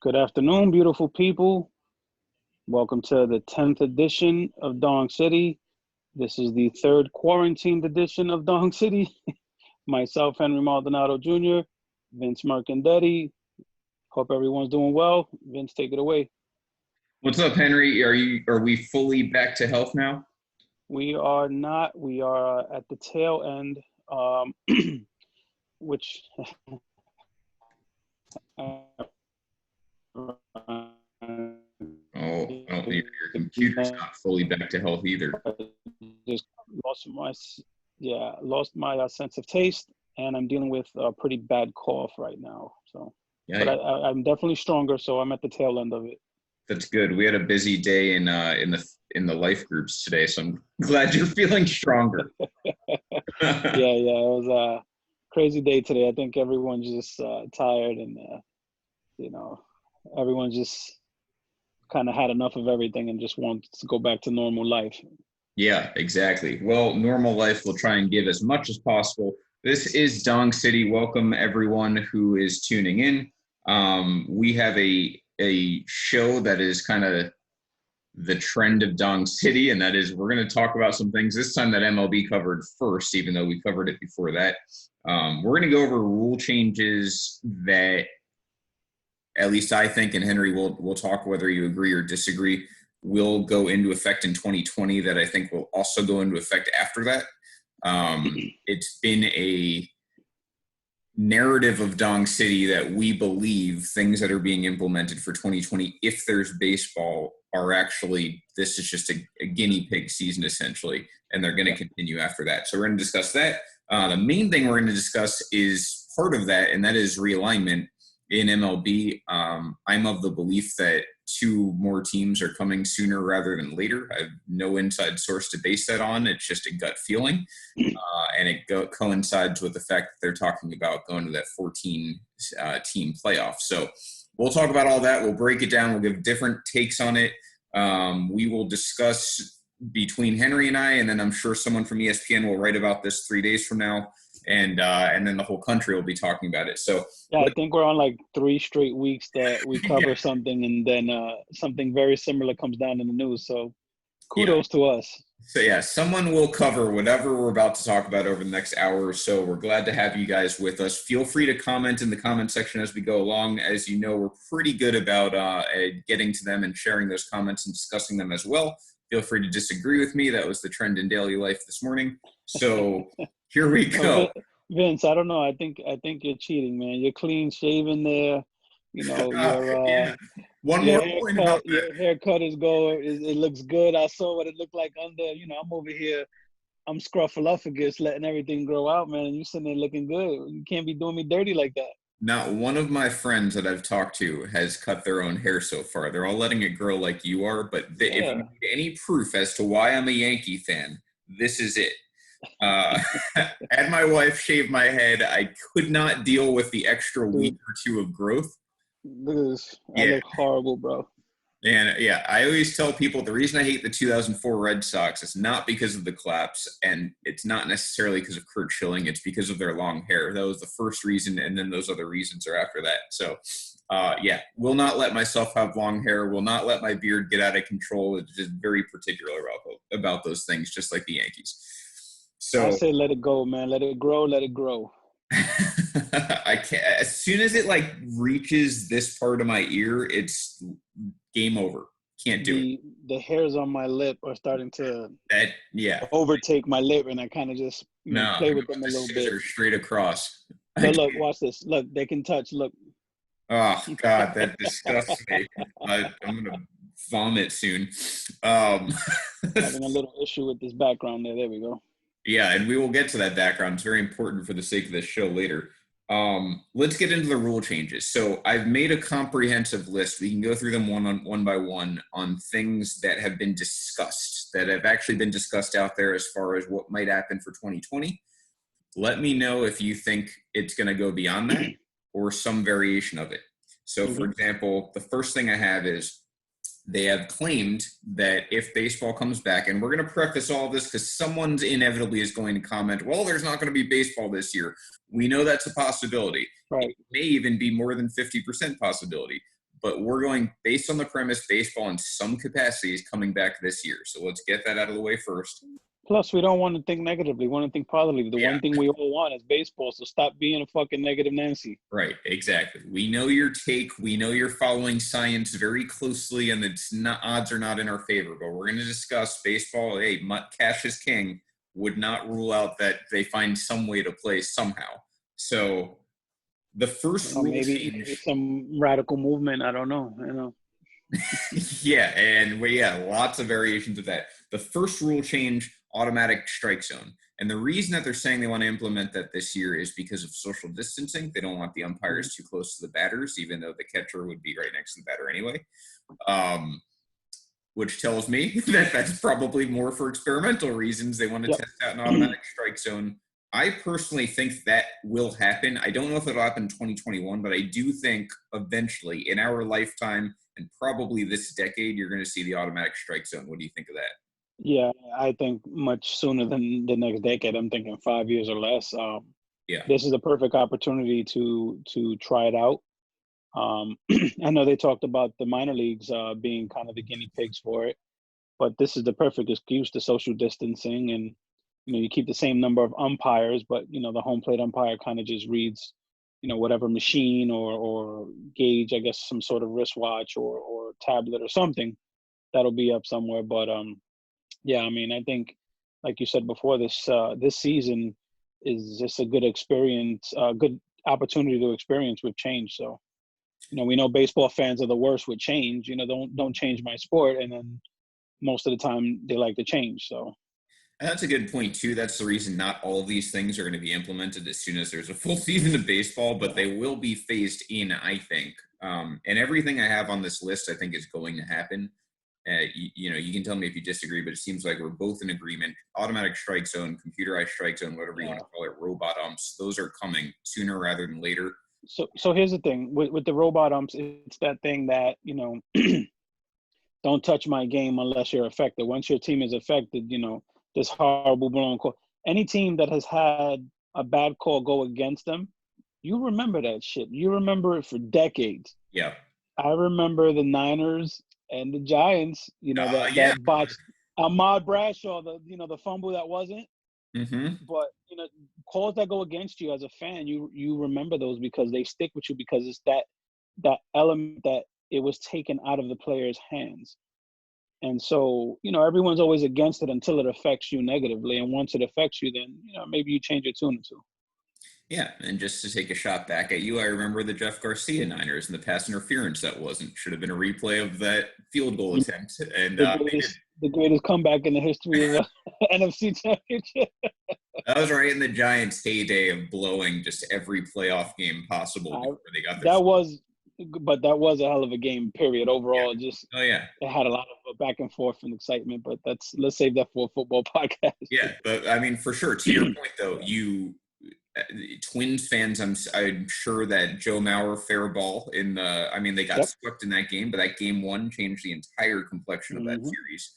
Good afternoon, beautiful people. Welcome to the 10th edition of Dong City. This is the third quarantined edition of Dong City. Myself, Henry Maldonado Jr., Vince Mercandetti. Hope everyone's doing well. Vince, take it away. What's up, Henry? Are we fully back to health now? We are not. We are at the tail end, which Oh, well, your computer's not fully back to health either. just lost my sense of taste, and I'm dealing with a pretty bad cough right now. So, Yeah, but I'm definitely stronger, so I'm at the tail end of it. that's good. We had a busy day in the life groups today, so I'm glad you're feeling stronger. Yeah, it was a crazy day today. I think everyone's just tired, and everyone's just kind of had enough of everything and just wants to go back to normal life. Yeah, exactly. Well, normal life will try and give as much as possible. This is Dong City. Welcome everyone who is tuning in. We have a show that is kind of the trend of Dong City, and that is we're going to talk about some things this time that MLB covered first, even though we covered it before that. We're going to go over rule changes that, at least I think, and Henry will talk whether you agree or disagree, will go into effect in 2020 that I think will also go into effect after that. It's been a narrative of Dong City that we believe things that are being implemented for 2020, if there's baseball, are actually, this is just a guinea pig season essentially, and they're going to continue after that. So we're going to discuss that. The main thing we're going to discuss is part of that, and that is realignment in MLB. I'm of the belief that two more teams are coming sooner rather than later. I have no inside source to base that on. It's just a gut feeling. And it coincides with the fact that they're talking about going to that 14 team playoff. So we'll talk about all that. We'll break it down. We'll give different takes on it. We will discuss between Henry and I, and then I'm sure someone from ESPN will write about this 3 days from now. And then the whole country will be talking about it. So yeah, I think we're on like 3 straight weeks that we cover something, and then something very similar comes down in the news. So kudos to us. So yeah, someone will cover whatever we're about to talk about over the next hour or so. We're glad to have you guys with us. Feel free to comment in the comment section as we go along. As you know, we're pretty good about getting to them and sharing those comments and discussing them as well. Feel free to disagree with me. That was the trend in daily life this morning. So here we go. Vince, I don't know. I think you're cheating, man. You're clean shaven there. You know, your One more point about that. Your haircut is going. It looks good. I saw what it looked like under. I'm over here. I'm scruffaluffagus, letting everything grow out, man. And you sitting there looking good. You can't be doing me dirty like that. Not one of my friends that I've talked to has cut their own hair so far. They're all letting it grow like you are. But if you need any proof as to why I'm a Yankee fan, this is it. Had my wife shave my head, I could not deal with the extra week or two of growth. Look at this. I look horrible, bro. And I always tell people the reason I hate the 2004 Red Sox is not because of the collapse, and it's not necessarily because of Curt Schilling. It's because of their long hair. That was the first reason, and then those other reasons are after that. So, will not let myself have long hair. Will not let my beard get out of control. It's just very particular about those things, just like the Yankees. So I say let it go, man. Let it grow. Let it grow. I can't. As soon as it reaches this part of my ear, it's game over. Can't do it. The hairs on my lip are starting to overtake my lip, and I kind of just play with them a little bit. Straight across. So look, watch this. Look, they can touch. Look. Oh God, that disgusts me. I'm gonna vomit soon. Having a little issue with this background there. There we go. Yeah, and we will get to that background. It's very important for the sake of this show later. Let's get into the rule changes. So I've made a comprehensive list. We can go through them one by one on things that have been discussed, that have actually been discussed out there as far as what might happen for 2020. Let me know if you think it's going to go beyond that or some variation of it. So, for example, the first thing I have is they have claimed that if baseball comes back, and we're going to preface all of this because someone's inevitably is going to comment, well, there's not going to be baseball this year. We know that's a possibility. Right. It may even be more than 50% possibility. but we're going based on the premise baseball in some capacity is coming back this year. So let's get that out of the way first. Plus, we don't want to think negatively. We want to think positively. The one thing we all want is baseball, so stop being a fucking negative Nancy. Right, exactly. We know your take. We know you're following science very closely, and odds are not in our favor. But we're going to discuss baseball. Hey, cash is king. Would not rule out that they find some way to play somehow. So the first rule maybe some radical movement. I don't know. Lots of variations of that. The first rule change, automatic strike zone. And the reason that they're saying they want to implement that this year is because of social distancing. They don't want the umpires too close to the batters, even though the catcher would be right next to the batter anyway. Which tells me that that's probably more for experimental reasons. They want to test out an automatic strike zone. I personally think that will happen. I don't know if it'll happen in 2021, but I do think eventually in our lifetime and probably this decade, you're going to see the automatic strike zone. What do you think of that? Yeah, I think much sooner than the next decade. I'm thinking 5 years or less. This is a perfect opportunity to try it out. I know they talked about the minor leagues being kind of the guinea pigs for it, but this is the perfect excuse to social distancing, and you keep the same number of umpires, but the home plate umpire kind of just reads whatever machine or gauge, I guess some sort of wristwatch or tablet or something that'll be up somewhere. But I think, like you said before, this season is just a good experience, a good opportunity to experience with change. So we know baseball fans are the worst with change. Don't change my sport, and then most of the time they like to change. So. And that's a good point, too. That's the reason not all of these things are going to be implemented as soon as there's a full season of baseball, but they will be phased in, I think. And everything I have on this list, I think, is going to happen. You can tell me if you disagree, but it seems like we're both in agreement. Automatic strike zone, computerized strike zone, whatever you want to call it, robot umps, those are coming sooner rather than later. So here's the thing. With the robot umps, it's that thing that, don't touch my game unless you're affected. Once your team is affected, this horrible blown call. Any team that has had a bad call go against them, you remember that shit. You remember it for decades. Yeah. I remember the Niners and the Giants, that botched Ahmad Bradshaw, the fumble that wasn't. Mm-hmm. But, calls that go against you as a fan, you remember those because they stick with you, because it's that element that it was taken out of the player's hands. And so, everyone's always against it until it affects you negatively. And once it affects you, then, maybe you change your tune or two. Yeah, and just to take a shot back at you, I remember the Jeff Garcia Niners and the pass interference that should have been a replay of that field goal attempt. And the greatest comeback in the history of NFC Championship. That was right in the Giants' heyday of blowing just every playoff game possible before they got their But that was a hell of a game, period. Overall, it had a lot of back and forth and excitement. But let's save that for a football podcast. Yeah, but I mean, for sure. To your point, though, Twins fans, I'm sure that Joe Mauer fair ball they got swept in that game, but that game one changed the entire complexion of that series.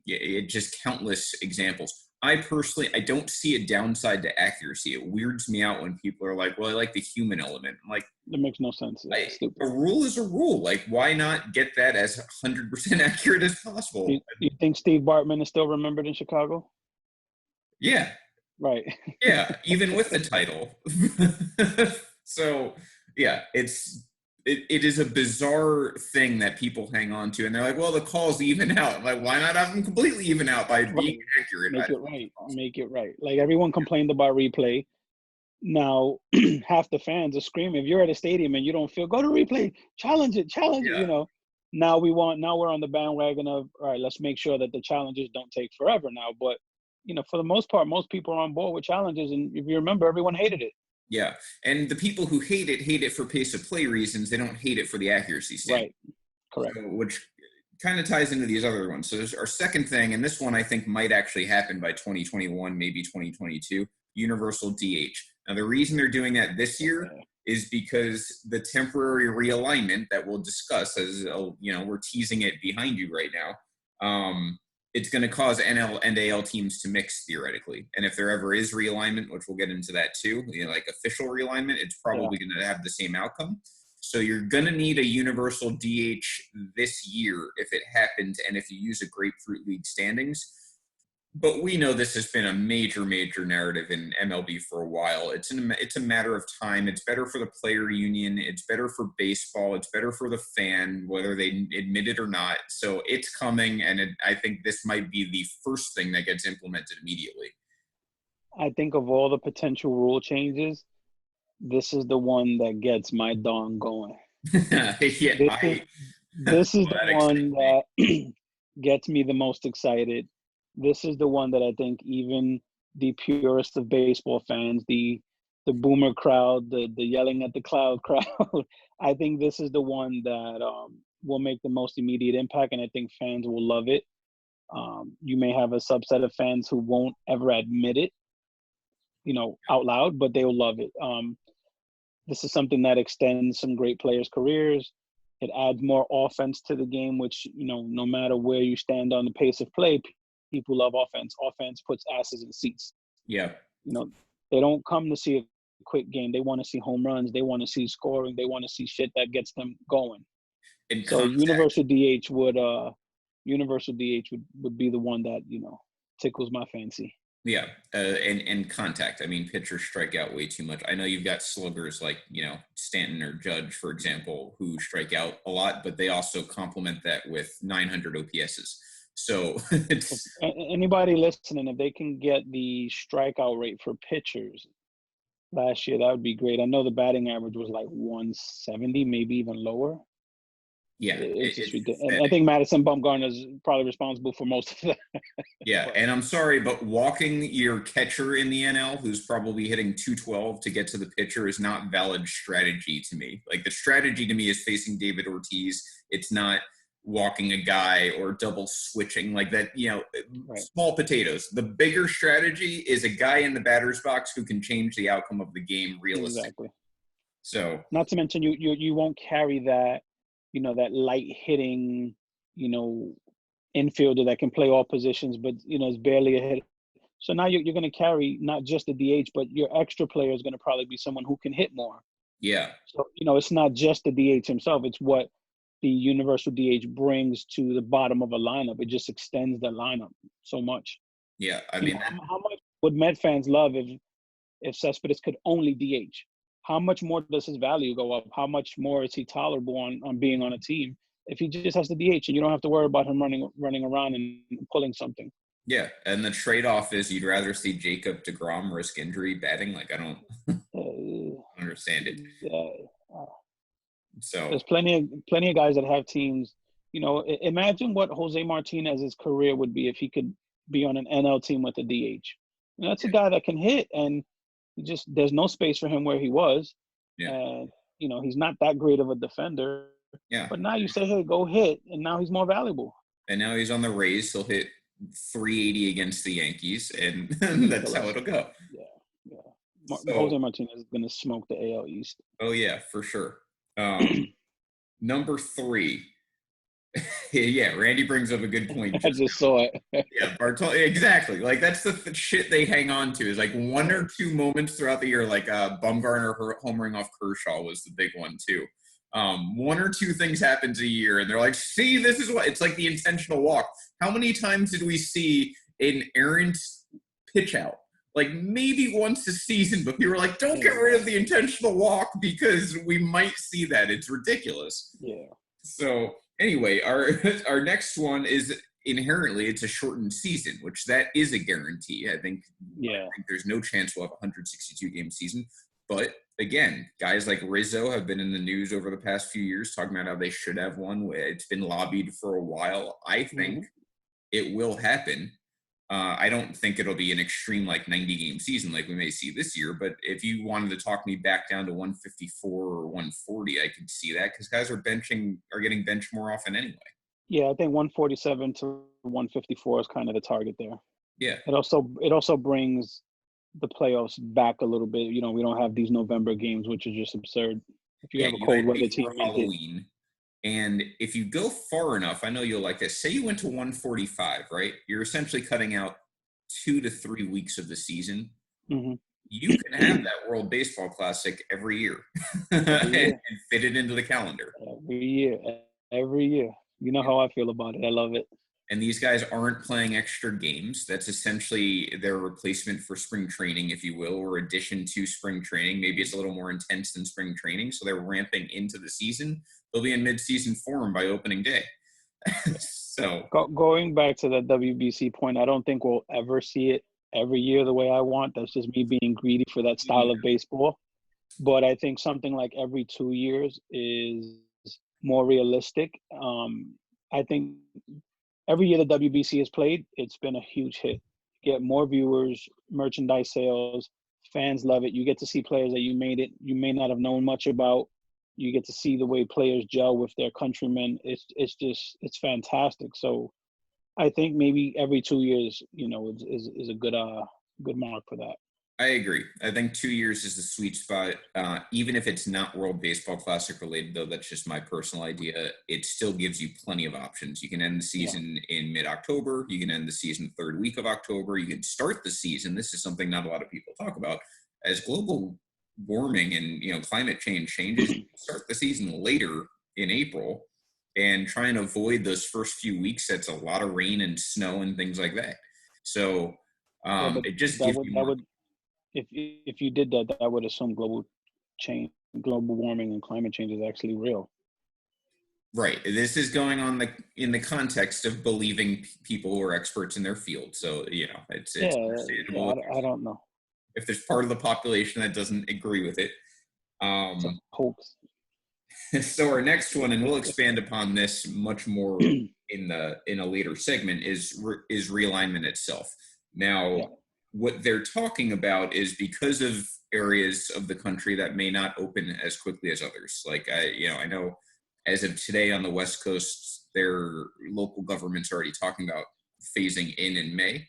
It just countless examples. I personally, I don't see a downside to accuracy. It weirds me out when people are like, well, I like the human element. I'm like, that makes no sense. A rule is a rule. Like, why not get that as 100% accurate as possible? You think Steve Bartman is still remembered in Chicago? Yeah. Right. Yeah, even with the title. So, yeah, it is a bizarre thing that people hang on to, and they're like, well, the calls even out. I'm like, why not have them completely even out by being accurate? Make it right. Like, everyone complained about replay. Now, half the fans are screaming. If you're at a stadium and you don't feel, go to replay, challenge it. Now we're on the bandwagon of, all right, let's make sure that the challenges don't take forever now. But, for the most part, most people are on board with challenges. And if you remember, everyone hated it. Yeah, and the people who hate it for pace of play reasons. They don't hate it for the accuracy standard. Right, correct. So, which kind of ties into these other ones. So there's our second thing, and this one I think might actually happen by 2021, maybe 2022, universal DH. Now, the reason they're doing that this year is because the temporary realignment that we'll discuss, as we're teasing it behind you right now, it's going to cause NL and AL teams to mix theoretically. And if there ever is realignment, which we'll get into that too, like official realignment, it's probably going to have the same outcome. So you're going to need a universal DH this year if it happens, and if you use a grapefruit league standings. But we know this has been a major, major narrative in MLB for a while. It's a matter of time. It's better for the player union. It's better for baseball. It's better for the fan, whether they admit it or not. So it's coming, and I think this might be the first thing that gets implemented immediately. I think of all the potential rule changes, this is the one that gets my dong going. Yeah, This is the that one excites me. that gets me the most excited. This is the one that I think even the purest of baseball fans, the boomer crowd, the yelling at the cloud crowd, I think this is the one that will make the most immediate impact, and I think fans will love it. You may have a subset of fans who won't ever admit it, out loud, but they will love it. This is something that extends some great players' careers. It adds more offense to the game, which, no matter where you stand on the pace of play, people love offense. Offense puts asses in seats. Yeah. You know, they don't come to see a quick game. They want to see home runs. They want to see scoring. They want to see shit that gets them going. In So contact. universal DH would be the one that, tickles my fancy. Yeah, and contact. I mean, pitchers strike out way too much. I know you've got sluggers like Stanton or Judge, for example, who strike out a lot, but they also complement that with 900 OPSs. So it's Anybody listening, if they can get the strikeout rate for pitchers last year, that would be great. I know the batting average was like 170, maybe even lower. yeah, It's just it's ridiculous. And I pathetic. think Madison Bumgarner is probably responsible for most of that. Yeah, But and I'm sorry, but walking your catcher in the NL, who's probably hitting 212 to get to the pitcher, is not valid strategy to me. Like the strategy to me is facing David Ortiz. It's not walking a guy or double switching like that. right, Small potatoes. The bigger strategy is a guy in the batter's box who can change the outcome of the game realistically. exactly. So Not to mention you won't carry that, that light hitting, you know, infielder that can play all positions, but is barely a hit. So now you're going to carry not just the DH, but your extra player is going to probably be someone who can hit more. yeah, So it's not just the DH himself; it's what the universal DH brings to the bottom of a lineup. It just extends the lineup so much. yeah. I mean, How much would Met fans love if Cespedes could only DH? How much more does his value go up? How much more is he tolerable on being on a team if he just has the DH and you don't have to worry about him running around and pulling something? yeah. And the trade-off is you'd rather see Jacob DeGrom risk injury batting. Like I don't Uh, understand it. uh, So there's plenty of guys that have teams. Imagine what Jose Martinez's career would be if he could be on an NL team with a DH. That's a yeah, guy that can hit, and there's no space for him where he was, yeah, and he's not that great of a defender. yeah. But now you say, hey, go hit, and now he's more valuable. And now he's on the Rays. He'll hit 380 against the Yankees, and that's how Ridiculous. it'll go. Yeah, yeah. Jose So, Martinez is going to smoke the AL East. oh yeah, for sure. Number three. Yeah, Randy brings up a good point I just just saw it. Yeah, Bartol exactly. Like that's the shit they hang on to is like one or Right. two moments throughout the year, like Bumgarner homering off Kershaw was the big one too. One or two things happens a year, and they're like, "See, this is what it's like the intentional walk." How many times did we see an errant pitch out? Like maybe once a season, but people were like, "Don't get rid of the Exactly. intentional walk because we might see that." It's ridiculous. Yeah. So anyway, our our next one is inherently it's a shortened season, which that is a guarantee. Yeah. I think there's no chance we'll have a 162 game season. But again, guys like Rizzo have been in the news over the past few years talking about how they should have one. It's been lobbied for a while. I think Hmm. it will happen. I don't think it'll be an extreme like 90 game season like we may see this year. But if you wanted to talk me back down to 154 or 140, I could see that because guys are getting benched more often anyway. Yeah, I think 147 to 154 is kind of the target there. Yeah, It also brings the playoffs back a little bit. We don't have these November games, which is just absurd. If you yeah. have a You cold end weather before team, make it. Halloween, and if you go far enough, I know you'll like this. Say you went to 145, right? You're essentially cutting out 2 to 3 weeks of the season. Hmm. you can have that World Baseball Classic every year Every and year, fit it into the calendar. every year, every year. You know how I feel about it. I love it. And these guys aren't playing extra games. That's essentially their replacement for spring training, if you will, or addition to spring training. Maybe it's a little more intense than spring training, so they're ramping into the season. They'll be in mid-season form by opening day. So Going back to the WBC point, I don't think we'll ever see it every year the way I want. That's just me being greedy for that style of baseball. But I think something like every 2 years is more realistic. I think every year the WBC has played, it's been a huge hit. Get more viewers, merchandise sales, fans love it. You get to see players that you may not have known much about. You get to see the way players gel with their countrymen. It's fantastic. So I think maybe every 2 years, is a good mark for that. I agree. I think 2 years is the sweet spot. Even if it's not World Baseball Classic related, though, that's just my personal idea. It still gives you plenty of options. You can end the Yeah. season in mid-October. You can end the season third week of October. You can start the season. This is something not a lot of people talk about. As global warming and climate change changes, you can start the season later in April and try and avoid those first few weeks. That's a lot of rain and snow and things like that. So Yeah, but it just that gives would you that more. would if you did that, that would assume global warming and climate change is actually real. Right. This is going on in the context of believing people who are experts in their field. So it's Yeah, understandable I don't know. if there's part of the population that doesn't agree with it. It's a Um, hoax. so our next one, and we'll expand upon this much more in a later segment, is realignment itself. Now, Yeah. what they're talking about is because of areas of the country that may not open as quickly as others. Like I know as of today on the West Coast, their local government's already talking about phasing in May.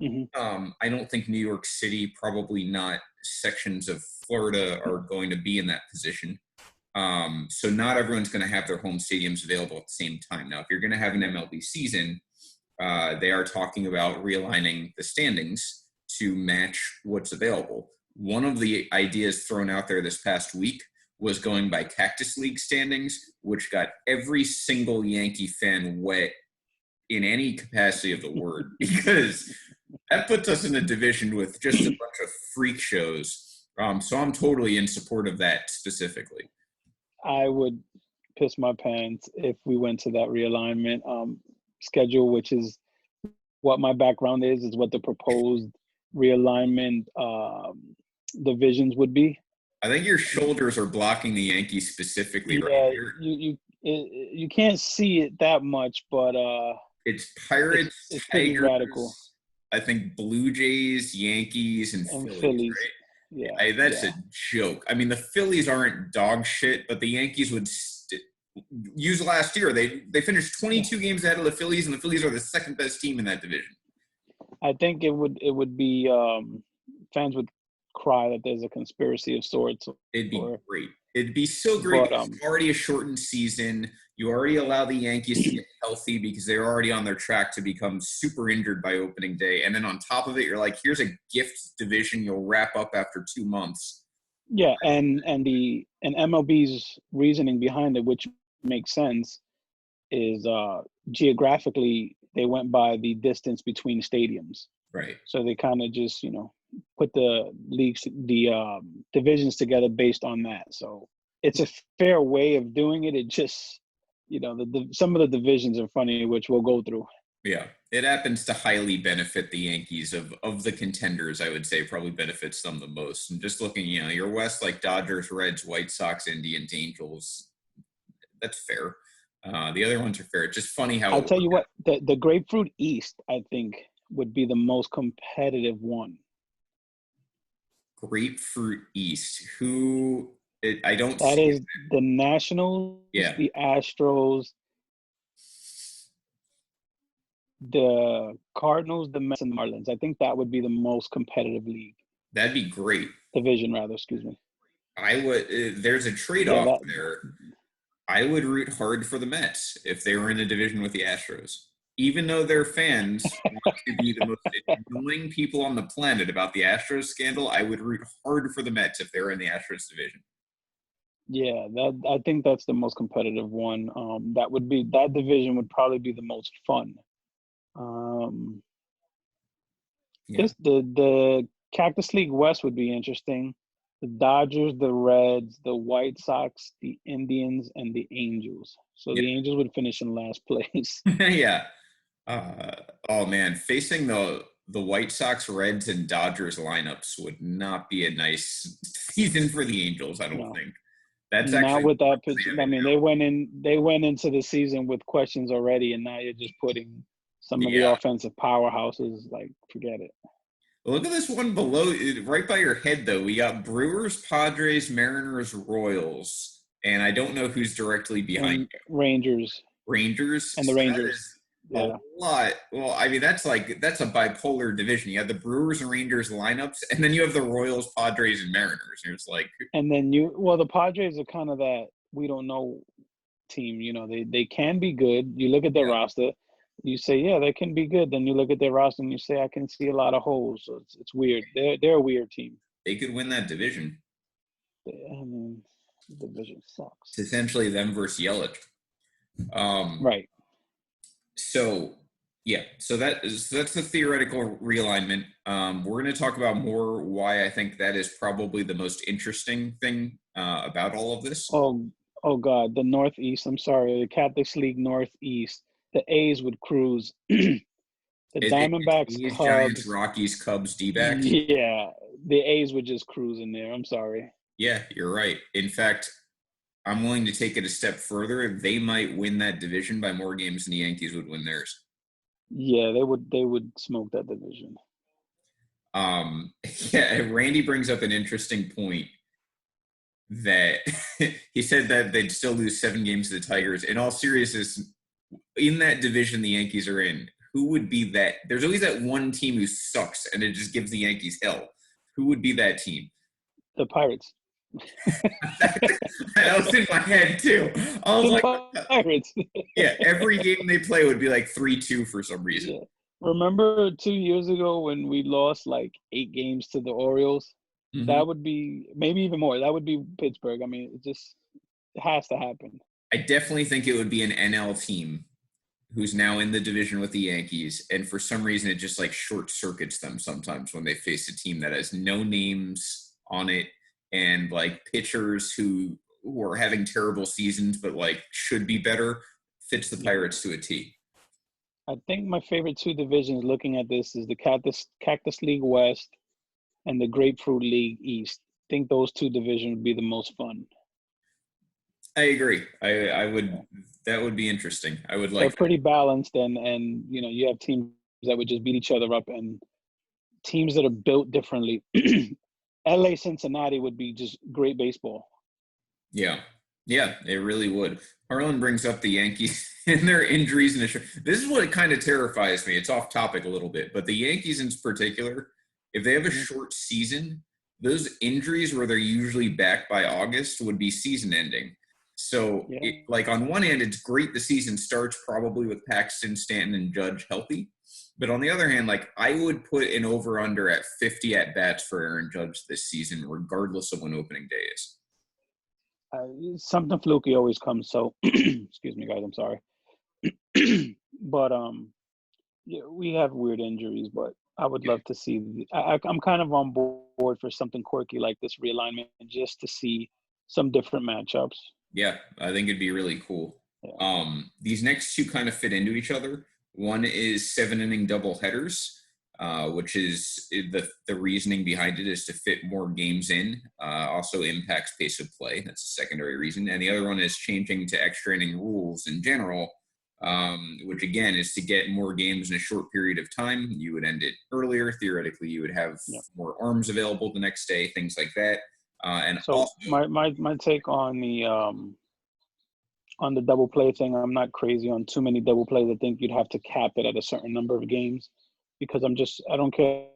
Hmm. I don't think New York City, probably not sections of Florida, are going to be in that position. So not everyone's going to have their home stadiums available at the same time. Now, if you're going to have an MLB season, they are talking about realigning the standings to match what's available. One of the ideas thrown out there this past week was going by Cactus League standings, which got every single Yankee fan wet in any capacity of the word, because that puts us in a division with just a bunch of freak shows. So I'm totally in support of that specifically. I would piss my pants if we went to that realignment schedule, which is what my background is what the proposed realignment divisions would be. I think your shoulders are blocking the Yankees specifically right Yeah, here. you can't see it that much, but It's it's Pirates, it's pretty radical. Tigers, I think Blue Jays, Yankees, and And Phillies, Phillies. Yeah, that's yeah, a joke. I mean, the Phillies aren't dog shit, but the Yankees would use last year. They finished yeah. 22 games ahead of the Phillies, and the Phillies are the second best team in that division. I think it would be fans would cry that there's a conspiracy of sorts, It'd be or great. It'd be so great but because it's already a shortened season. You already allow the Yankees to get healthy because they're already on their track to become super injured by opening day. And then on top of it, you're like, here's a gift division you'll wrap up after 2 months. yeah, and MLB's reasoning behind it, which makes sense, is geographically they went by the distance between stadiums. Right. So they kind of just, put the leagues, the divisions together based on that. So it's a fair way of doing it. It just, some of the divisions are funny, which we'll go through. Yeah. It happens to highly benefit the Yankees of the contenders, I would say, probably benefits them the most. And just looking, your West, like Dodgers, Reds, White Sox, Indians, Angels, that's fair. The other ones are fair. It's just funny how I'll it tell you worked out. what, the Grapefruit East, I think, would be the most competitive one. Grapefruit East. I don't That see it. is the Nationals, Yeah, the Astros, the Cardinals, the Mets, and the Marlins. I think that would be the most competitive league that'd be great. division, rather. Excuse me. I would. There's a Yeah, trade-off that there. I would root hard for the Mets if they were in a division with the Astros. even though their fans want to be the most annoying people on the planet about the Astros scandal, I would root hard for the Mets if they were in the Astros division. Yeah, that I think that's the most competitive one. That division would probably be the most fun. Um, Yeah. the Cactus League West would be interesting. The Dodgers, the Reds, the White Sox, the Indians, and the Angels. So Yeah. the Angels would finish in last place. Yeah. Uh, oh man, facing the White Sox, Reds, and Dodgers lineups would not be a nice season for the Angels. I don't No, think that's not actually with worse that than pitch. they have I it mean, now. they went into the season with questions already, and now you're just putting some of the Yeah. offensive powerhouses. Like, forget it. Look at this one below, right by your head, though. We got Brewers, Padres, Mariners, Royals, and I don't know who's directly behind And Rangers Rangers. and the So that Rangers. is a Yeah. lot. Well, I mean, that's a bipolar division. You have the Brewers and Rangers lineups, and then you have the Royals, Padres, and Mariners. And it's like, And then the Padres are kind of that we don't know team. They can be good. You look at their yeah, roster, you say, yeah, they can be good. Then you look at their roster and you say, I can see a lot of holes. So it's weird. They're a weird team. they could win that division. I mean, the division It's sucks. essentially them versus Yelich. Um, Right. so yeah, that's the theoretical realignment. We're going to talk about more why I think that is probably the most interesting thing about all of this. Oh God, the Northeast. I'm sorry, the Catholic League Northeast. The A's would cruise. The It's Diamondbacks, A's, Giants, Cubs. Rockies, Cubs, D-backs. Yeah, the A's would just cruise in there. I'm sorry. Yeah, you're right. In fact, I'm willing to take it a step further. They might win that division by more games than the Yankees would win theirs. Yeah, they would smoke that division. Um, yeah, Randy brings up an interesting point that he said that they'd still lose 7 games to the Tigers. In all seriousness, in that division the Yankees are in, who would be that? There's always that one team who sucks and it just gives the Yankees hell. Who would be that team? The Pirates. That was in my head too. I was like, The Pirates. yeah, every game they play would be like 3-2 for some reason. Yeah. Remember 2 years ago when we lost like 8 games to the Orioles? Mm-hmm. That would be maybe even more. That would be Pittsburgh. I mean, it has to happen. I definitely think it would be an NL team who's now in the division with the Yankees, and for some reason it just like short circuits them sometimes when they face a team that has no names on it and like pitchers who are having terrible seasons but like should be better. Fits the Yeah. Pirates to a T. I think my favorite two divisions looking at this is the Cactus League West and the Grapefruit League East. I think those two divisions would be the most fun. I agree. I would, that would be interesting. I would They're like that. pretty balanced, and you have teams that would just beat each other up, and teams that are built differently. LA Cincinnati would be just great baseball. Yeah. Yeah, it really would. Harlan brings up the Yankees and their injuries. This is what kind of terrifies me. It's off topic a little bit, but the Yankees in particular, if they have a Mhm. short season, those injuries where they're usually back by August would be season ending. So, Yeah, like on one hand, it's great the season starts probably with Paxton, Stanton, and Judge healthy. But on the other hand, like I would put an over under at 50 at bats for Aaron Judge this season, regardless of when opening day is. something fluky always comes. So, excuse me, guys. I'm sorry, but yeah, we have weird injuries. But I would Yeah. love to see. I'm kind of on board for something quirky like this realignment, just to see some different matchups. Yeah, I think it'd be really cool. Yeah, These next two kind of fit into each other. One is 7 inning double headers, which is the reasoning behind it is to fit more games in. Also impacts pace of play. That's a secondary reason. And the other one is changing to extra inning rules in general, which again is to get more games in a short period of time. You would end it earlier. Theoretically, you would have yeah. more arms available the next day, things like that. And So also, my take on the double play thing, I'm not crazy on too many double plays. I think you'd have to cap it at a certain number of games because I don't care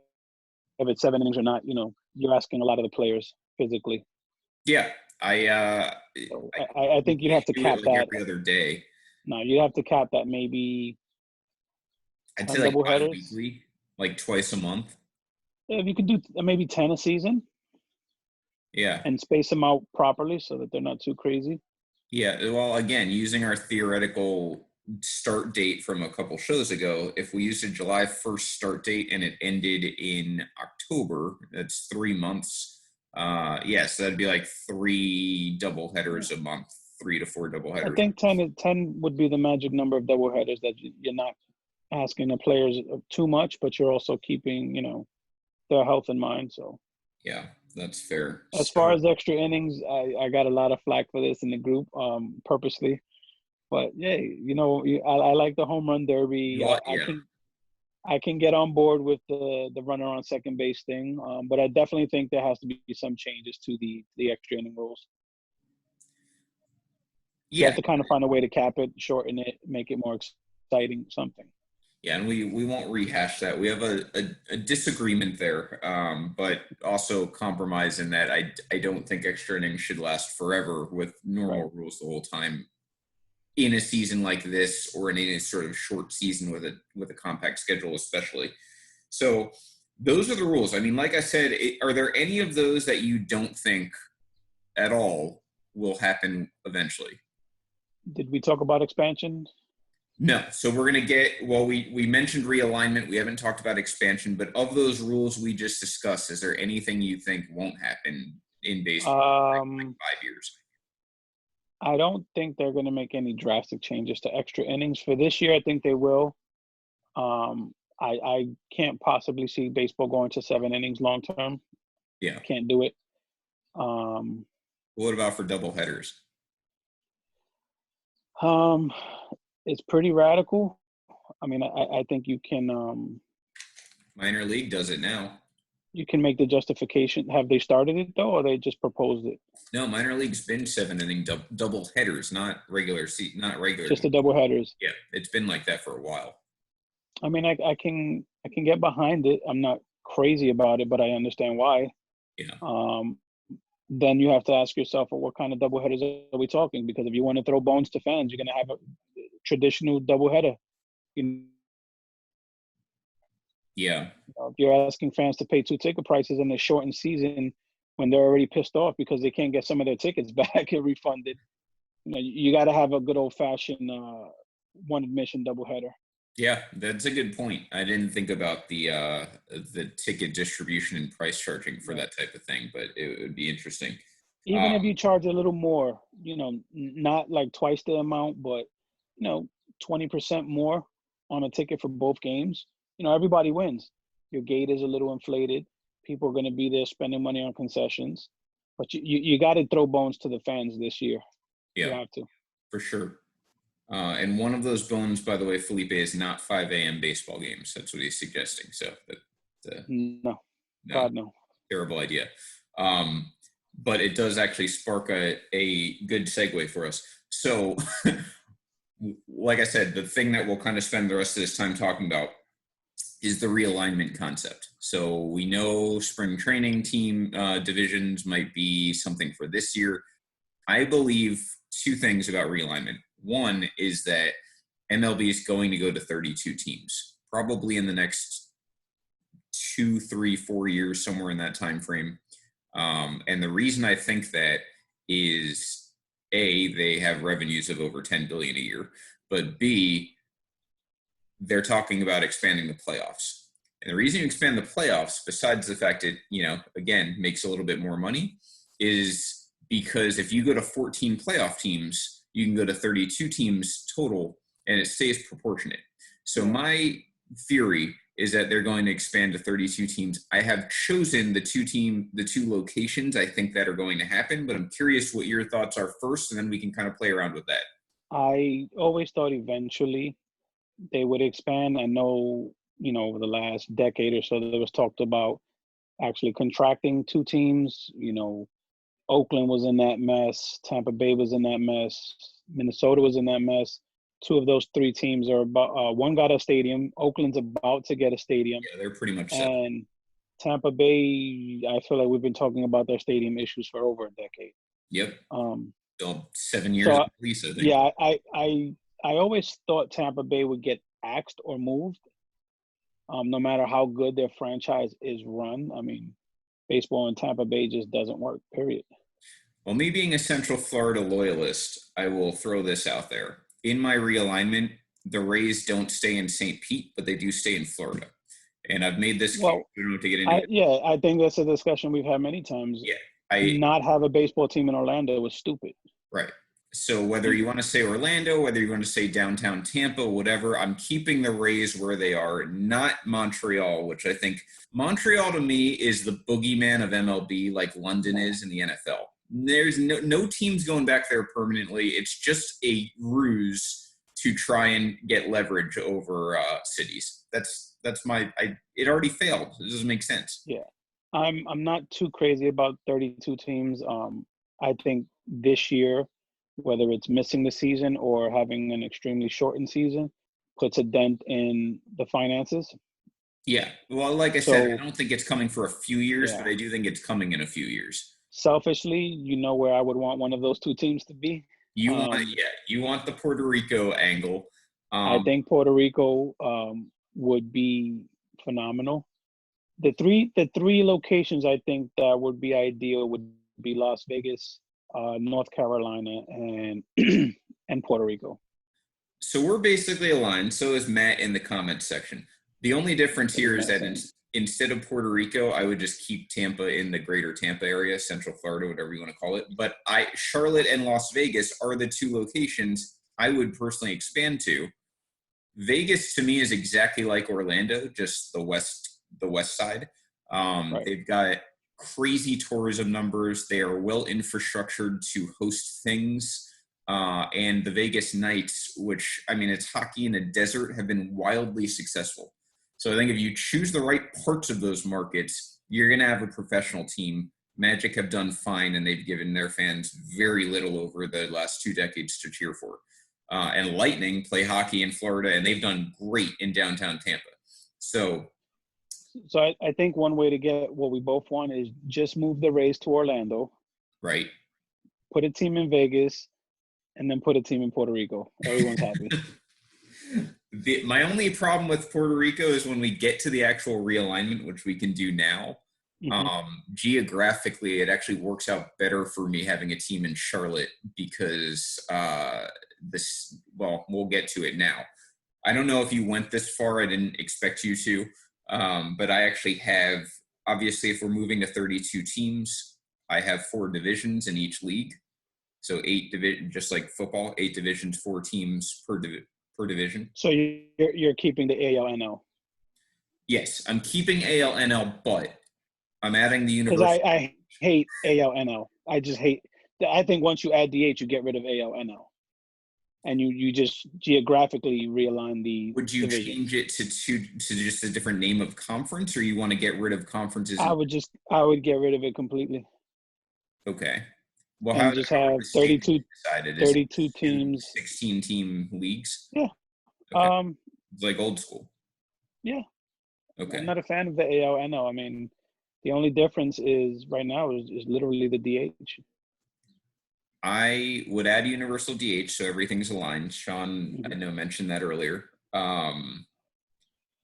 if it's 7 innings or not. You're asking a lot of the players physically. yeah, I So I I you think you'd can't have to do it cap like that. every other day. No, you'd have to cap that maybe I'd say 10 like double headers. bi-weekly, like twice a month. Yeah, if you could do maybe 10 a season Yeah. and space them out properly so that they're not too crazy. Yeah. Well, again, using our theoretical start date from a couple shows ago, if we used a July 1st start date and it ended in October, that's 3 months. Yes, that'd be like three double Yeah. headers a month, 3 to 4 double I headers. think 10 would be the magic number of double headers that you're not asking the players too much, but you're also keeping, their health in mind. So Yeah, that's fair. as far So, as extra innings, I got a lot of flack for this in the group, purposely. But yeah, I like the home run derby. yeah. I can get on board with the runner on second base thing, but I definitely think there has to be some changes to the extra inning rules. You have Yeah, to kind of find a way to cap it, shorten it, make it more exciting, something. yeah, and we won't rehash that. We have a disagreement there, but also compromise in that I don't think extra innings should last forever with Right. normal rules the whole time in a season like this or in a sort of short season with a compact schedule, especially. So those are the rules. I mean, like I said, are there any of those that you don't think at all will happen eventually? Did we talk about expansion? No. So we're going to we mentioned realignment. We haven't talked about expansion, but of those rules we just discussed, is there anything you think won't happen in baseball in Um, like 5 years? I don't think they're going to make any drastic changes to extra innings for this year. I think they will. I can't possibly see baseball going to 7 innings long term. Yeah. Can't do it. Um, What about for double headers? um, it's pretty radical. I mean, I think Minor league does it now. you can make the justification. Have they started it though, or they just proposed it? No, minor league's been 7 inning double headers, not not regular. Just the double headers. Yeah, it's been like that for a while. I mean, I can get behind it. I'm not crazy about it, but I understand why. Yeah. Um, then you have to ask yourself, well, what kind of double headers are we talking? Because if you want to throw bones to fans, you're going to have a traditional double header. You Yeah. if you're asking fans to pay two ticket prices in a shortened season when they're already pissed off because they can't get some of their tickets back and refunded, you got to have a good old fashioned one admission double header. Yeah, that's a good point. I didn't think about the ticket distribution and price charging for Right. that type of thing, but it would be interesting. Even if you charge a little more, not like twice the amount, but 20% more on a ticket for both games, everybody wins. Your gate is a little inflated. People are going to be there spending money on concessions, but you got to throw bones to the fans this year. You Yeah, have to. for sure. And one of those bones, by the way, Felipe, is not 5 a.m. baseball games. That's what he's suggesting. So No, no, God no. terrible idea. Um, but it does actually spark a good segue for us. So, like I said, the thing that we'll kind of spend the rest of this time talking about is the realignment concept. So we know spring training team divisions might be something for this year. I believe two things about realignment. One is that MLB is going to go to 32 teams, probably in the next 2, 3, 4 years, somewhere in that time frame. And the reason I think that is A, they have revenues of over 10 billion a year, but B, they're talking about expanding the playoffs. And the reason you expand the playoffs, besides the fact it, again, makes a little bit more money, is because if you go to 14 playoff teams, you can go to 32 teams total and it stays proportionate. So Yeah. my theory is that they're going to expand to 32 teams. I have chosen the two locations I think that are going to happen, but I'm curious what your thoughts are first, and then we can kind of play around with that. I always thought eventually they would expand. I know, over the last decade or so, there was talked about actually contracting two teams. Oakland was in that mess. Tampa Bay was in that mess. Minnesota was in that mess. Two of those three teams are about. One got a stadium. Oakland's about to get a stadium, Yeah, they're pretty much set. and Tampa Bay. I feel like we've been talking about their stadium issues for over a decade. Yep. Um, Still 7 years so at least, I think. yeah, I always thought Tampa Bay would get axed or moved, No matter how good their franchise is run. I mean, baseball in Tampa Bay just doesn't work, period. Well, me being a Central Florida loyalist, I will throw this out there. In my realignment, the Rays don't stay in St. Pete, but they do stay in Florida. And I've made this case. Well, We don't have to get into it. I think that's a discussion we've had many times. Yeah, I Not have a baseball team in Orlando was stupid. right. So whether you want to say Orlando, whether you want to say downtown Tampa, whatever, I'm keeping the Rays where they are, not Montreal, which I think Montreal to me is the boogeyman of MLB, like London is in the NFL. There's no teams going back there permanently. It's just a ruse to try and get leverage over cities. That's my. It already failed. It doesn't make sense. Yeah, I'm not too crazy about 32 teams. I think this year, whether it's missing the season or having an extremely shortened season, puts a dent in the finances. Yeah. Well, like I said, I So don't think it's coming for a few years, yeah, but I do think it's coming in a few years. selfishly, where I would want one of those two teams to be. You want the Puerto Rico angle. I think Puerto Rico would be phenomenal. The three locations I think that would be ideal would be Las Vegas, North Carolina, and and Puerto Rico. So we're basically aligned. So is Matt in the comments section. The only difference What is here is Matt that saying? instead of Puerto Rico, I would just keep Tampa in the greater Tampa area, Central Florida, whatever you want to call it. But Charlotte and Las Vegas are the two locations I would personally expand to. Vegas to me is exactly like Orlando, just the west side. Right. They've got crazy tourism numbers. They are well infrastructured to host things. And the Vegas Knights, which I mean, it's hockey in a desert, have been wildly successful. So I think if you choose the right parts of those markets, you're going to have a professional team. Magic have done fine, and they've given their fans very little over the last 2 decades to cheer for. And Lightning play hockey in Florida, and they've done great in downtown Tampa. So I think one way to get what we both want is just move the Rays to Orlando, right. put a team in Vegas, and then put a team in Puerto Rico. Everyone's happy. My only problem with Puerto Rico is when we get to the actual realignment, which we can do now. Mm-hmm. Geographically, it actually works out better for me having a team in Charlotte because we'll get to it now. I don't know if you went this far. I didn't expect you to. But I actually have, obviously, if we're moving to 32 teams, I have 4 divisions in each league. So 8 division, just like football, 8 divisions, 4 teams per division. So you're keeping the ALNL? Yes, I'm keeping ALNL, but I'm adding the Because universal. I hate ALNL. I just hate. I think once you add DH, you get rid of ALNL, and you just geographically realign the Would you divisions. change it to just a different name of conference, or you want to get rid of conferences? I would get rid of it completely Okay. Well, and just how are have the standings decided? Is it 32 teams. 16 team leagues? Yeah. Okay. It's like old school. Yeah. Okay. I'm not a fan of the ALNL. I mean, the only difference is right now is literally the DH. I would add universal DH so everything's aligned. Sean, I Mm-hmm. know, mentioned that earlier.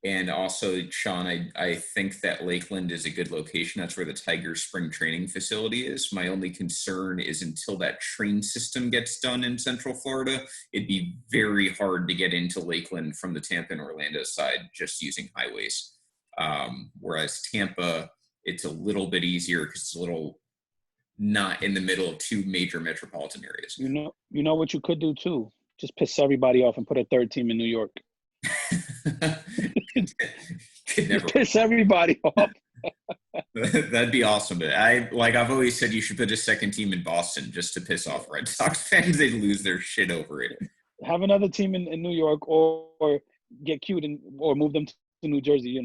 And also, Sean, I think that Lakeland is a good location. That's where the Tigers spring training facility is. My only concern is until that train system gets done in Central Florida, it'd be very hard to get into Lakeland from the Tampa and Orlando side just using highways. Whereas Tampa, it's a little bit easier because it's a little not in the middle of 2 major metropolitan areas. You know what you could do too? Just piss everybody off and put a third team in New York. Could never Piss everybody off. That'd be awesome. But I've always said you should put a second team in Boston just to piss off Red Sox fans. They'd lose their shit over it. Have another team in New York or get cute or move them to New Jersey,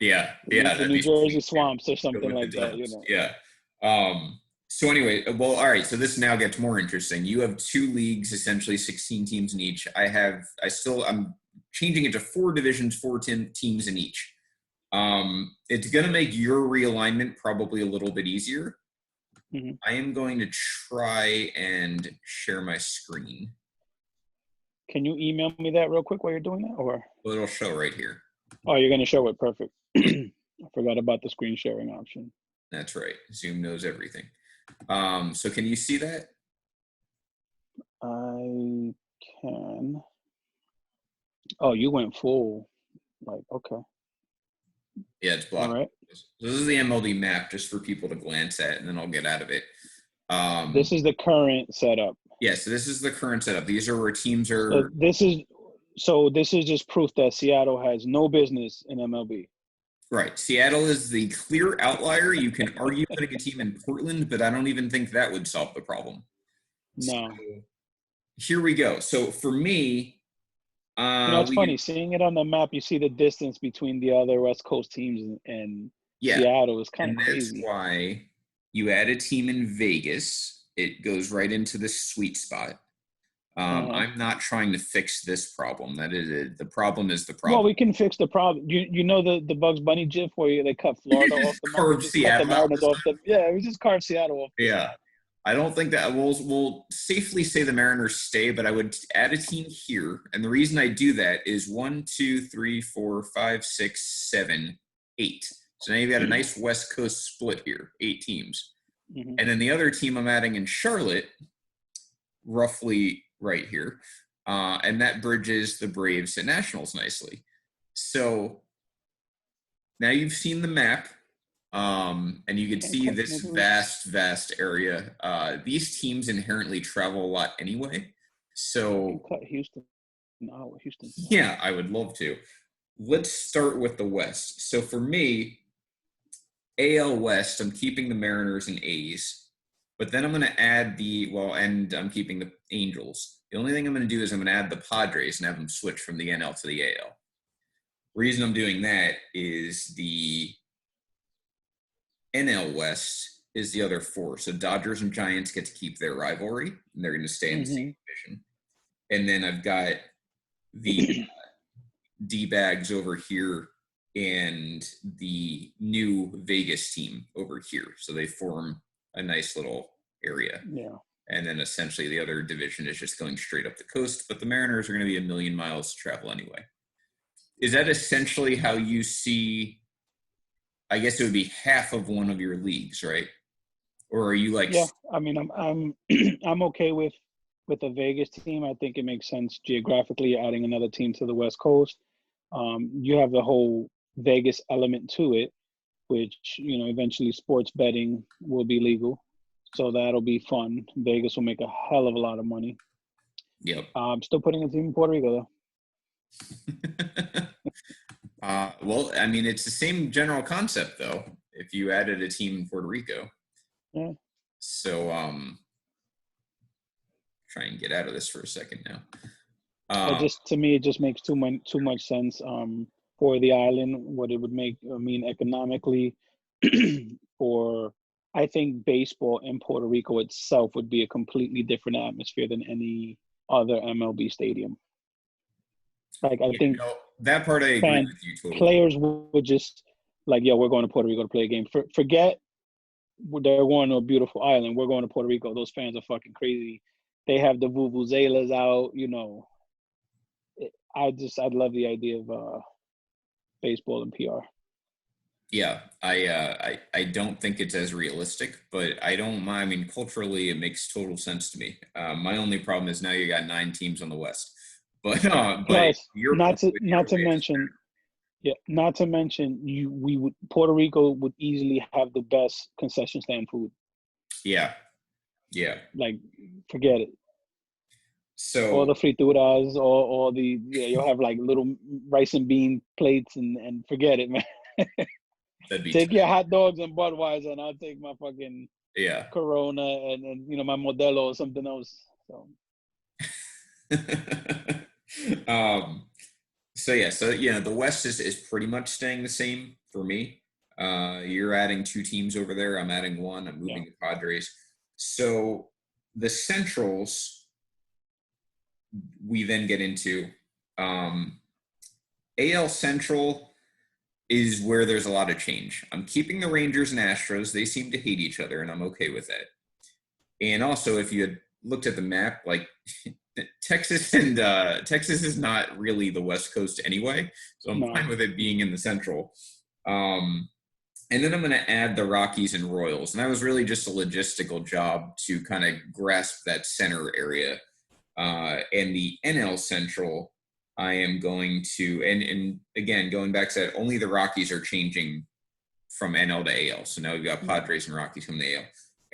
Yeah. The New Jersey Swamps or something like that, Yeah. So anyway, well, all right. So this now gets more interesting. You have 2 leagues, essentially 16 teams in each. I'm changing it to 4 divisions, 4 teams in each. It's going to make your realignment probably a little bit easier. Mm-hmm. I am going to try and share my screen. Can you email me that real quick while you're doing that, or? Well, it'll show right here. Oh, you're gonna show it perfect. Yeah, I forgot about the screen sharing option. that's right. Zoom knows everything. So can you see that? I can. Oh, you went full. Like, okay, Yeah, it's all blocked. right. This is the MLD map just for people to glance at, and then I'll get out of it. This is the current setup. Yeah, so this is the current setup. These are where teams So are. this is just proof that Seattle has no business in MLB. Right. Seattle is the clear outlier. You can argue putting a team in Portland, but I don't even think that would solve the problem. So No. here we go. So for me, It's we funny can, seeing it on the map. You see the distance between the other West Coast teams and yeah, Seattle is kind of and that's crazy. why you add a team in Vegas. It goes right into the sweet spot. Uh-huh. I'm not trying to fix this problem. That is it. The problem is the Well, problem. we can fix the problem. You know the Bugs Bunny GIF where they cut You Florida off just the map. We carve just cut the Seattle out Mariners this off time. the we just carved Seattle off the Yeah. map. I don't think that we'll safely say the Mariners stay, but I would add a team here. And the reason I do that is 1, 2, 3, 4, 5, 6, 7, 8. So now you've got a nice West Coast split here, 8 teams. Mm-hmm. And then the other team I'm adding in Charlotte, roughly right here. And that bridges the Braves and Nationals nicely. So now you've seen the map. And you can Can't see cut. this Maybe we vast area. These teams inherently travel a lot anyway. can So, cut Houston. No, Houston's not. yeah, I would love to. Let's start with the West. So, for me, AL West, I'm keeping the Mariners and A's, but then I'm going to add and I'm keeping the Angels. The only thing I'm going to do is I'm going to add the Padres and have them switch from the NL to the AL. Reason I'm doing that is the NL West is the other four. So Dodgers and Giants get to keep their rivalry, and they're going to stay in the same Mm-hmm. division. And then I've got the D-bags over here and the new Vegas team over here. So they form a nice little area. Yeah. And then essentially the other division is just going straight up the coast, but the Mariners are going to be a million miles to travel anyway. Is that essentially how you see? I guess it would be half of one of your leagues, right? Or are you like, Yeah. I mean, I'm I'm okay with a Vegas team. I think it makes sense geographically adding another team to the West Coast. You have the whole Vegas element to it, which eventually sports betting will be legal, so that'll be fun. Vegas will make a hell of a lot of money. yep. Still putting a team in Puerto Rico though. Well, I mean, it's the same general concept, though, if you added a team in Puerto Rico. Yeah. So, try and get out of this for a second now. It just to me, it just makes too much sense for the island. What it would mean economically, for I think baseball in Puerto Rico itself would be a completely different atmosphere than any other MLB stadium. Like I Yeah, think no, that part I agree fan with you totally. players would just like, yo, we're going to Puerto Rico to play a game. Forget they're going to a beautiful island. We're going to Puerto Rico. Those fans are fucking crazy. They have the vuvuzelas out. I'd love the idea of baseball and PR. Yeah, I don't think it's as realistic, but I don't mind. I mean, culturally, it makes total sense to me. My only problem is now you got 9 teams on the West, but Plus, your point with not your to way is mention, yeah, not to mention we would Puerto Rico would easily have the best concession stand food. yeah, yeah. Like, forget it. All So the frituras, all the you'll have like little rice and bean plates and forget it, man. that'd be Take tight. your hot dogs and Budweiser, and I'll take my fucking Yeah. Corona and my Modelo or something else. So um, so the West is pretty much staying the same for me. You're adding 2 teams over there. I'm adding one. I'm yeah, moving the Padres. So the Centrals, we then get into um, AL Central is where there's a lot of change. I'm keeping the Rangers and Astros. They seem to hate each other, and I'm okay with that. And also, if you had looked at the map, like Texas is not really the West Coast anyway, so I'm fine No. with it being in the Central. Um, and then I'm going to add the Rockies and Royals, and that was really just a logistical job to kind of grasp that center area. And the NL Central, I am going to, and again, going back to that, only the Rockies are changing from NL to AL. So now we've got Padres and Rockies from the AL.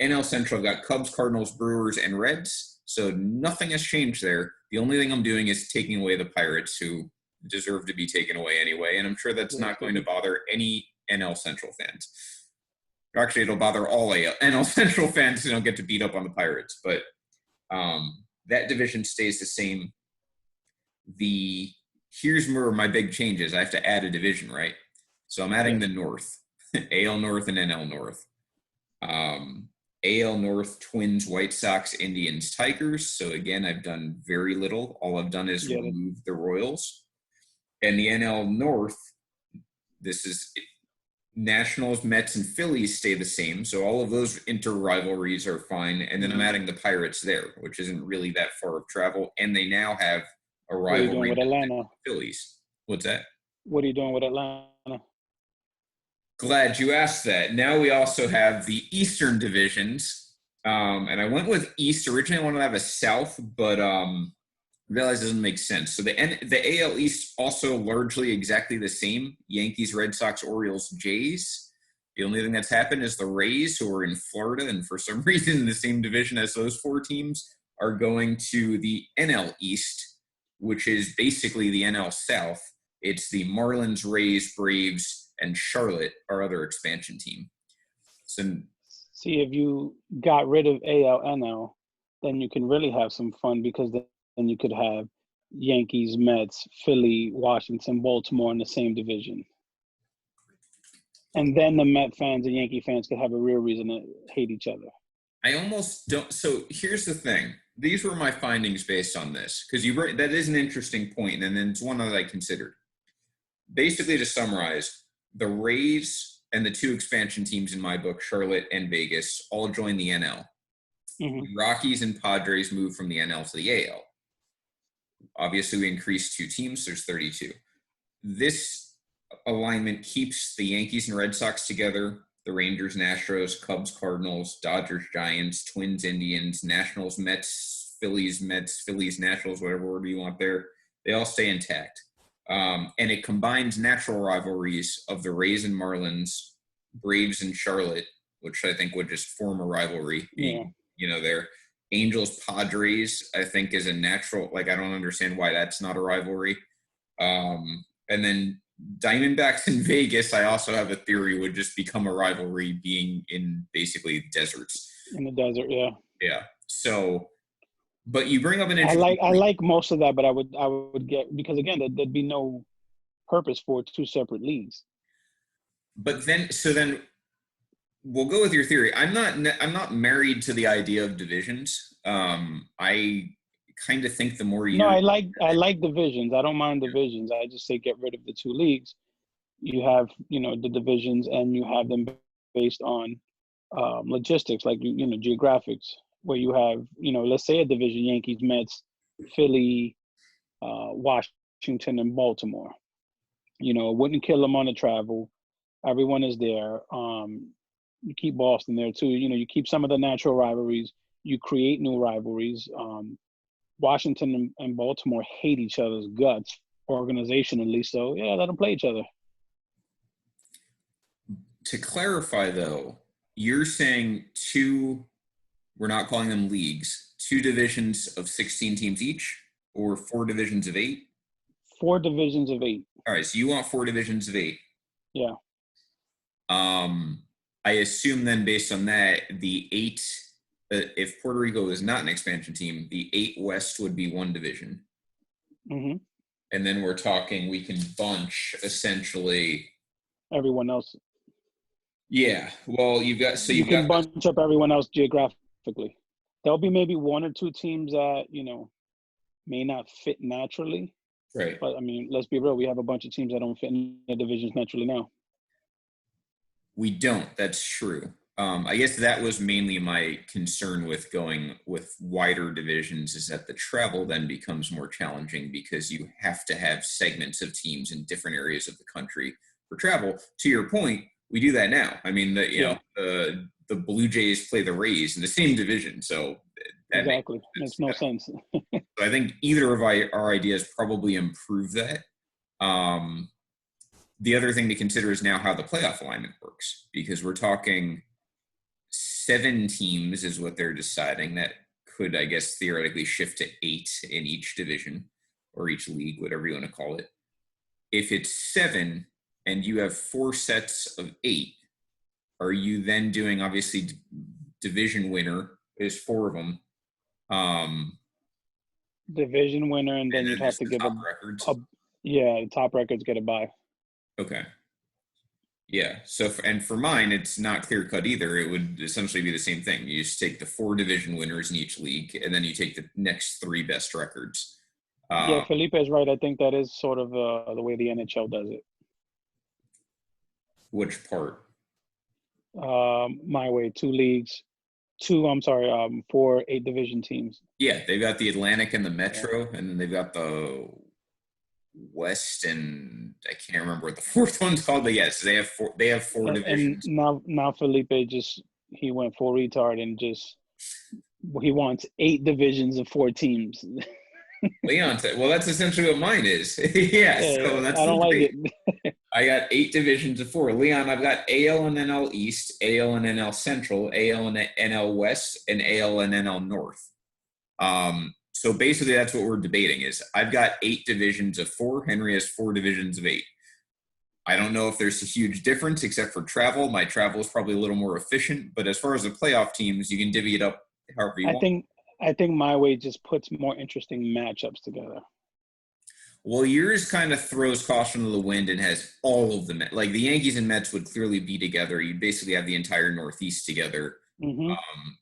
NL Central, I've got Cubs, Cardinals, Brewers, and Reds. So nothing has changed there. The only thing I'm doing is taking away the Pirates, who deserve to be taken away anyway. And I'm sure that's not going to bother any NL Central fans. Actually, it'll bother all NL Central fans who don't get to beat up on the Pirates. But that division stays the same. Here's where my big changes. I have to add a division, right? So I'm adding the North, AL North and NL North. AL North, Twins, White Sox, Indians, Tigers. So again, I've done very little. All I've done is remove the Royals. And the NL North, this is Nationals, Mets, and Phillies stay the same. So all of those inter-rivalries are fine. And then I'm adding the Pirates there, which isn't really that far of travel. And they now have a rivalry. What are you doing with Atlanta? Phillies. What's that? What are you doing with Atlanta? Glad you asked that. Now we also have the Eastern divisions. And I went with East. Originally, I wanted to have a South, but realized it doesn't make sense. So the AL East also largely exactly the same. Yankees, Red Sox, Orioles, Jays. The only thing that's happened is the Rays, who are in Florida, and for some reason in the same division as those four teams, are going to the NL East, which is basically the NL South. It's the Marlins, Rays, Braves, and Charlotte, our other expansion team. So, see, if you got rid of AL/NL, then you can really have some fun, because then you could have Yankees, Mets, Philly, Washington, Baltimore in the same division. And then the Met fans and Yankee fans could have a real reason to hate each other. I almost don't. So here's the thing. These were my findings based on this, because that is an interesting point, and then it's one that I considered. Basically, to summarize, the Rays and the two expansion teams in my book, Charlotte and Vegas, all join the NL. Mm-hmm. The Rockies and Padres move from the NL to the AL. Obviously, we increased two teams. There's 32. This alignment keeps the Yankees and Red Sox together, the Rangers and Astros, Cubs, Cardinals, Dodgers, Giants, Twins, Indians, Nationals, Mets, Phillies, Nationals, whatever word you want there. They all stay intact. And it combines natural rivalries of the Rays and Marlins, Braves and Charlotte, which I think would just form a rivalry being, there. Angels, Padres, I think is a natural, I don't understand why that's not a rivalry. And then Diamondbacks in Vegas, I also have a theory, would just become a rivalry being in basically deserts. In the desert, yeah. Yeah. So, but you bring up an interesting I like most of that, but I would get, because again, there'd be no purpose for two separate leagues. But then we'll go with your theory. I'm not married to the idea of divisions. I kind of think the more you. No, I like divisions. I don't mind divisions. I just say get rid of the two leagues. You have, the divisions, and you have them based on logistics, geographics, where you have, let's say a division: Yankees, Mets, Philly, Washington, and Baltimore. It wouldn't kill them on the travel. Everyone is there. You keep Boston there too. You keep some of the natural rivalries. You create new rivalries. Washington and Baltimore hate each other's guts organizationally, so yeah, let them play each other. To clarify, though, you're saying we're not calling them leagues, two divisions of 16 teams each, or 4 divisions of 8? 4 divisions of 8. All right, so you want 4 divisions of 8. Yeah. I assume then, based on that, the 8, if Puerto Rico is not an expansion team, the 8 West would be 1 division. Mm-hmm. And then we're talking, we can bunch essentially everyone else. Yeah, well, you can bunch up everyone else geographically. There'll be maybe 1 or 2 teams that may not fit naturally. Right. But I mean, let's be real. We have a bunch of teams that don't fit in the divisions naturally now. We don't. That's true. I guess that was mainly my concern with going with wider divisions, is that the travel then becomes more challenging because you have to have segments of teams in different areas of the country for travel. To your point, we do that now. I mean, Yeah, the Blue Jays play the Rays in the same division, so that makes exactly. Makes sense. no sense. So I think either of our ideas probably improve that. Um, the other thing to consider is now how the playoff alignment works, because we're talking 7 teams is what they're deciding. That could, I guess, theoretically shift to 8 in each division or each league, whatever you want to call it. If it's 7 and you have 4 sets of 8, are you then doing, obviously, division winner is 4 of them, Division winner, and then and you'd then have just to the give top a records? yeah, the top records get a bye. Okay. Yeah. So, and for mine, it's not clear cut either. It would essentially be the same thing. You just take the 4 division winners in each league, and then you take the next 3 best records. Yeah, Uh, Felipe is right. I think that is sort of the way the NHL does it. which part? My way, 2 leagues, I'm sorry, 4 8 division teams. Yeah, they've got the Atlantic and the Yeah. Metro, and then they've got the West, and I can't remember what the fourth one's called. But yes, they have 4. They have 4 divisions. And now Felipe just he went full retard and just he wants 8 divisions of 4 teams. Leon said, "Well, that's essentially what mine is." Yeah, Yeah, so that's I the don't like thing. it. I got 8 divisions of 4. Leon, I've got AL and NL East, AL and NL Central, AL and NL West, and AL and NL North. So basically, that's what we're debating. Is I've got 8 divisions of 4. Henry has 4 divisions of 8. I don't know if there's a huge difference except for travel. My travel is probably a little more efficient, but as far as the playoff teams, you can divvy it up however you I want. think I think my way just puts more interesting matchups together. Well, yours kind of throws caution to the wind and has all of them. Like the Yankees and Mets would clearly be together. You basically have the entire Northeast together. Hmm. Um,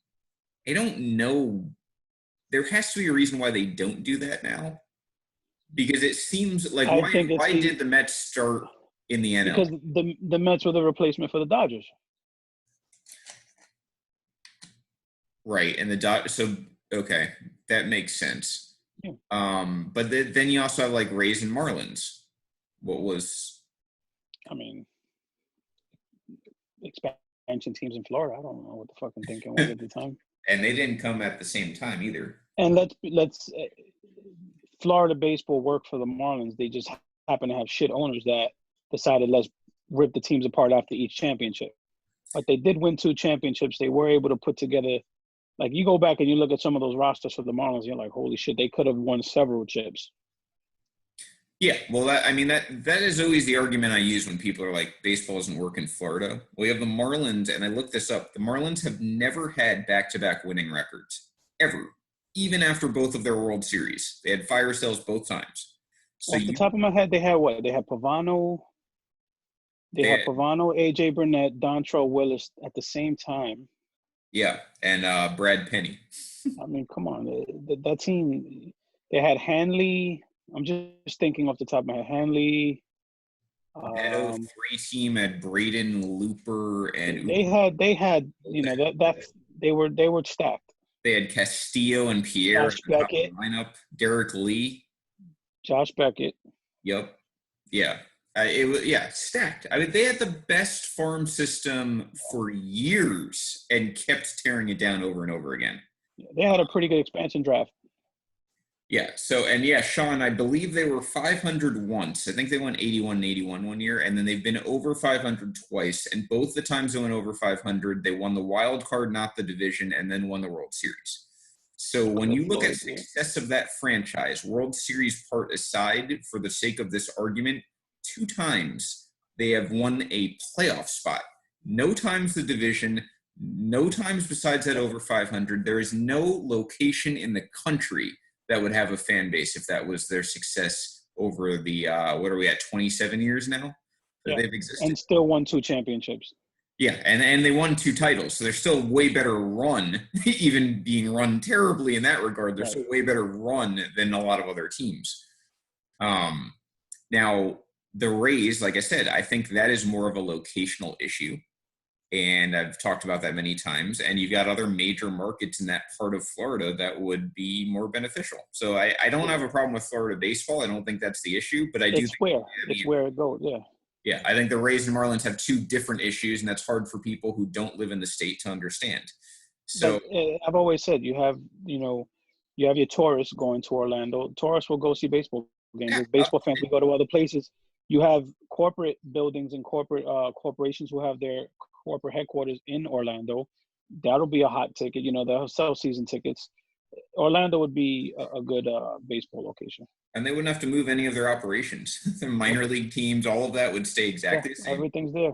I don't know. There has to be a reason why they don't do that now, because it seems like I why think it's why did the Mets start in the NL? because the Mets were the replacement for the Dodgers. Right, and the dot. So okay, that makes sense. Yeah. But then you also have like Rays and Marlins. What was I mean, expansion teams in Florida. I don't know what the fucking thinking was at the time. and they didn't come at the same time either. And let's Florida baseball worked for the Marlins. They just happen to have shit owners that decided let's rip the teams apart after each championship. But they did win 2 championships. They were able to put together, like you go back and you look at some of those rosters for the Marlins, you're like, holy shit, they could have won several chips. Yeah, well, I mean that is always the argument I use when people are like, baseball doesn't work in Florida. We have the Marlins, and I looked this up. The Marlins have never had back-to-back winning records ever, even after both of their World Series. They had fire sales both times. So Off the top of my head, they had what? They had they had, Pavano, AJ Burnett, Dontrell Willis at the same time. yeah, and Brad Penny. I mean, come on, that team. They had Hanley. I'm just thinking off the top of my head. Hanley. That Um, 03 team had Braden Looper and they had that they were stacked. they had Castillo and Pierre at Josh the top of Beckett, the lineup. Derek Lee. Josh Beckett. Yep. Yeah. It was stacked. I mean, they had the best farm system for years and kept tearing it down over and over again. They had a pretty good expansion draft. Yeah. So, and yeah, Sean, I believe they were 500 once. I think they won 81 and 81 one year, and then they've been over 500 twice. And both the times they went over 500, they won the wild card, not the division, and then won the World Series. So when Good you look at Lord, yeah. success of that franchise, World Series part aside, for the sake of this argument, 2 times they have won a playoff spot. No times the division, no times besides that over 500. There is no location in the country that would have a fan base if that was their success over the what are we at, 27 years now that Yeah, they've existed. and still won 2 championships. Yeah, and they won 2 titles, so they're still way better run, even being run terribly in that regard. They're Right. still way better run than a lot of other teams. Now the Rays, like I said, I think that is more of a locational issue. And I've talked about that many times. And you've got other major markets in that part of Florida that would be more beneficial. So I don't have a problem with Florida baseball. I don't think that's the issue, but I do think It's where it goes. Yeah. yeah, I think the Rays and Marlins have two different issues, and that's hard for people who don't live in the state to understand. But So I've always said you have your tourists going to Orlando. Tourists will go see baseball games. yeah, As baseball fans, we go to other places. You have corporate buildings and corporations who have their corporate headquarters in Orlando. That'll be a hot ticket. They'll sell season tickets. Orlando would be a good baseball location. and they wouldn't have to move any of their operations. The minor league teams, all of that would stay Yeah, exactly the same. everything's there.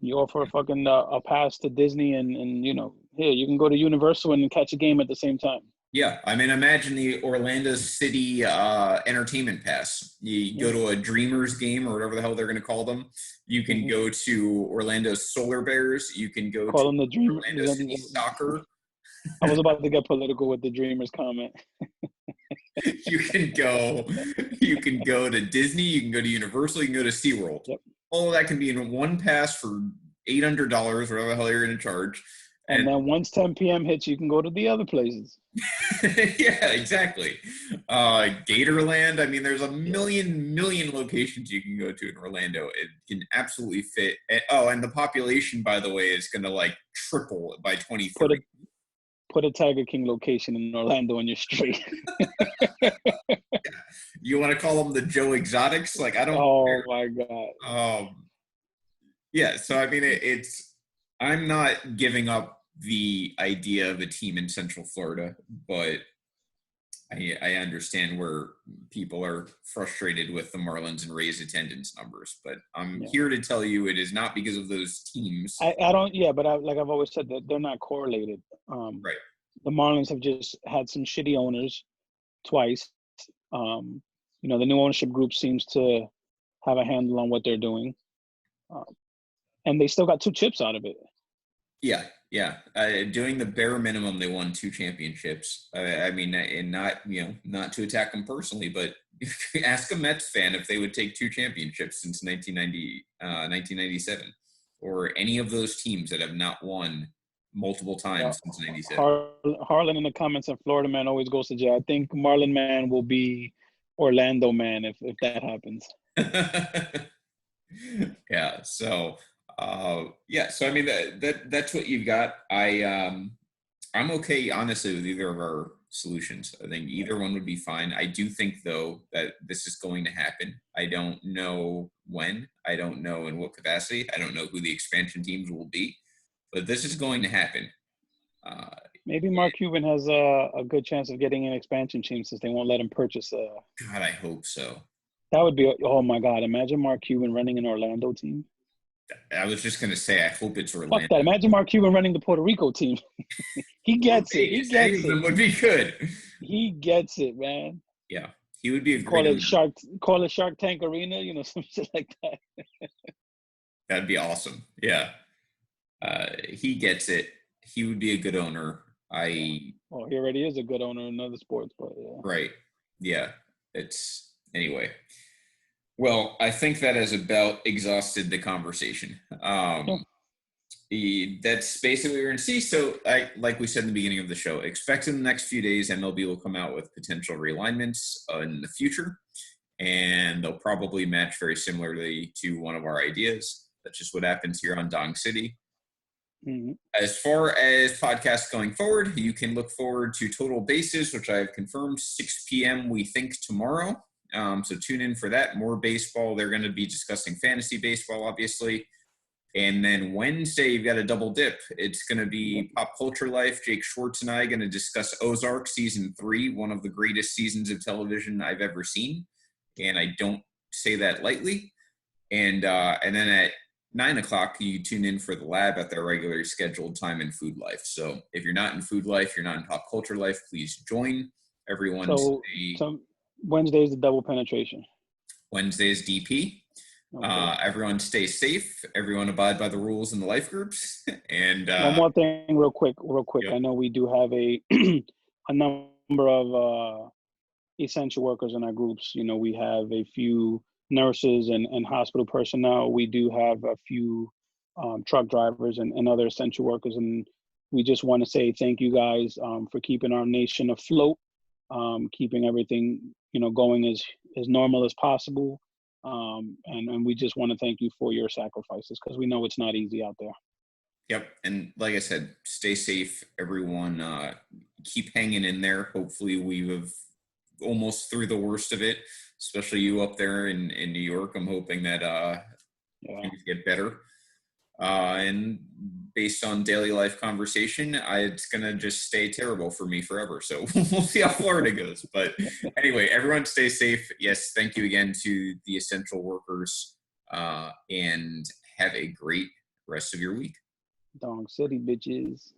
You offer a fucking a pass to Disney, and here you can go to Universal and catch a game at the same time. Yeah, I mean, imagine the Orlando City entertainment pass. You go to a Dreamers game or whatever the hell they're going to call them. You can go to Orlando Solar Bears. You can go Call to them the Dreamers. Orlando City Soccer. I was about to get political with the Dreamers comment. You can go to Disney. You can go to Universal. You can go to SeaWorld. Yep. All of that can be in one pass for $800, whatever the hell you're going to charge. And then once 10 p.m. hits, you can go to the other places. Yeah, exactly. Gatorland. I mean, there's a million locations you can go to in Orlando. It can absolutely fit. And the population, by the way, is going to like triple by 2030. Put a Tiger King location in Orlando on your street. Yeah. You want to call them the Joe Exotics? Like, I don't. Oh care. my God. Yeah. So I mean, I'm not giving up the idea of a team in Central Florida, but I understand where people are frustrated with the Marlins and Rays attendance numbers. But I'm here to tell you it is not because of those teams. I don't. Yeah, but like I've always said, that they're not correlated. Right. The Marlins have just had some shitty owners twice. The new ownership group seems to have a handle on what they're doing, and they still got 2 chips out of it. Yeah. Doing the bare minimum, they won 2 championships. I mean, and not to attack them personally, but ask a Mets fan if they would take 2 championships since 1997, or any of those teams that have not won multiple times since 97. Harlan in the comments, and Florida man always goes to jail. I think Marlin man will be Orlando man if that happens. Yeah. So I mean that's what you've got. I'm okay honestly with either of our solutions. I think either one would be fine. I do think though that this is going to happen. I don't know when. I don't know in what capacity. I don't know who the expansion teams will be, but this is going to happen. Maybe Mark Cuban has a good chance of getting an expansion team since they won't let him purchase. God, I hope so. That would be, oh my God! Imagine Mark Cuban running an Orlando team. I was just going to say, I hope it's Orlando. Fuck that. Imagine Mark Cuban running the Puerto Rico team. He gets it. He gets it. Would be good. He gets it, man. Yeah, he would be a call great. Call it Shark Tank Arena. Some shit like that. That'd be awesome. Yeah, he gets it. He would be a good owner. He already is a good owner in other sports, but yeah. Right. Yeah. It's anyway. Well, I think that has about exhausted the conversation. That's basically what we're going to see. So, like we said in the beginning of the show, expect in the next few days, MLB will come out with potential realignments in the future, and they'll probably match very similarly to one of our ideas. That's just what happens here on Dong City. Mm-hmm. As far as podcasts going forward, you can look forward to Total Bases, which I have confirmed 6 p.m. we think tomorrow. So tune in for that. More baseball. They're going to be discussing fantasy baseball, obviously. And then Wednesday, you've got a double dip. It's going to be Pop Culture Life. Jake Schwartz and I are going to discuss Ozark Season 3, one of the greatest seasons of television I've ever seen. And I don't say that lightly. And then at 9 o'clock, you tune in for the lab at their regularly scheduled time in Food Life. So if you're not in Food Life, you're not in Pop Culture Life, please join. Everyone. So Wednesday is the double penetration. Wednesday is DP. Okay. Everyone stay safe. Everyone abide by the rules in the life groups. And one more thing, real quick. Yep. I know we do have a number of essential workers in our groups. We have a few nurses and hospital personnel. We do have a few truck drivers and other essential workers, and we just want to say thank you guys for keeping our nation afloat, keeping everything going as normal as possible. And we just want to thank you for your sacrifices because we know it's not easy out there. Yep. And like I said, stay safe, everyone. Keep hanging in there. Hopefully, we've almost through the worst of it, especially you up there in New York. I'm hoping that Yeah, things get better. And based on daily life conversation, it's going to just stay terrible for me forever. So we'll see how Florida goes. But anyway, everyone stay safe. Yes, thank you again to the essential workers, and have a great rest of your week. Dong City bitches.